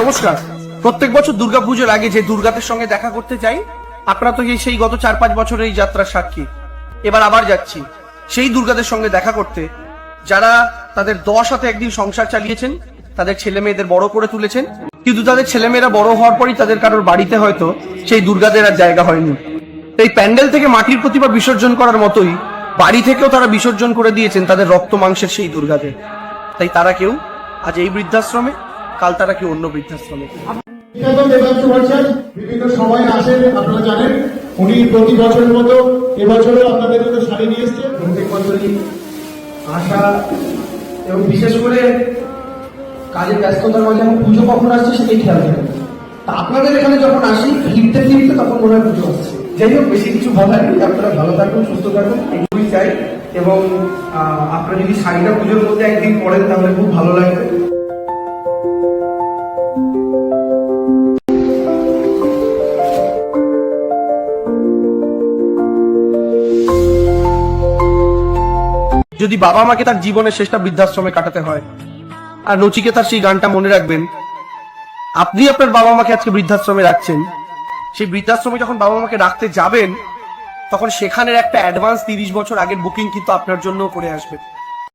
নমস্কার। প্রত্যেক বছর দুর্গাপুজোর আগে যে দুর্গাদের সঙ্গে দেখা করতে যাই, আপনারা তো সেই গত 4-5 বছরের এই যাত্রার সাক্ষী। এবার আবার যাচ্ছি সেই দুর্গাদের সঙ্গে দেখা করতে, যারা তাদের 10 হাতে একদিন সংসার চালিয়েছেন, তাদের ছেলে মেয়েদের বড় করে তুলেছেন, কিন্তু তাদের ছেলেমেয়েরা বড় হওয়ার পরই তাদের কারোর বাড়িতে হয়তো সেই দুর্গাদের আর জায়গা হয়নি। এই প্যান্ডেল থেকে মাটির প্রতিমা বিসর্জন করার মতোই বাড়ি থেকেও তারা বিসর্জন করে দিয়েছেন তাদের রক্ত মাংসের সেই দুর্গাদের। তাই তারা কেউ আজ এই বৃদ্ধাশ্রমে, কাল তারা কেউ অন্য বৃদ্ধাশ্রমে। বিভিন্ন সময় আসেন, আপনারা জানেন উনি প্রতি বছরের মতো এবছরও আপনাদের জন্য শাড়ি নিয়ে এসছে। প্রত্যেক বছরই আসা এবং বিশেষ করে কাজের ব্যস্ততার মাঝে আমার পুজো কখন আসছে সেটাই খেয়াল থাকে। তা আপনাদের এখানে যখন আসি ফিরতে ফিরতে তখন মনে হয় পুজো আসছে। যাই হোক, বেশি কিছু বলার নেই, আপনারা ভালো থাকুন, সুস্থ থাকুন, এগুলোই চাই। এবং আপনারা যদি শাড়িটা পুজোর মধ্যে একদিন পড়েন তাহলে খুব ভালো লাগবে। যদি বাবা মাকে তার জীবনের শেষটা বৃদ্ধাশ্রমে কাটাতে হয়, আর নচিকেতার সেই গানটা মনে রাখবেন, আপনি আপনার বাবা মাকে আজকে বৃদ্ধাশ্রমে রাখছেন, সেই বৃদ্ধাশ্রমে যখন বাবা মাকে রাখতে যাবেন তখন সেখানের একটা অ্যাডভান্স 30 বছর আগের বুকিং কিন্তু আপনার জন্য করে আসবে।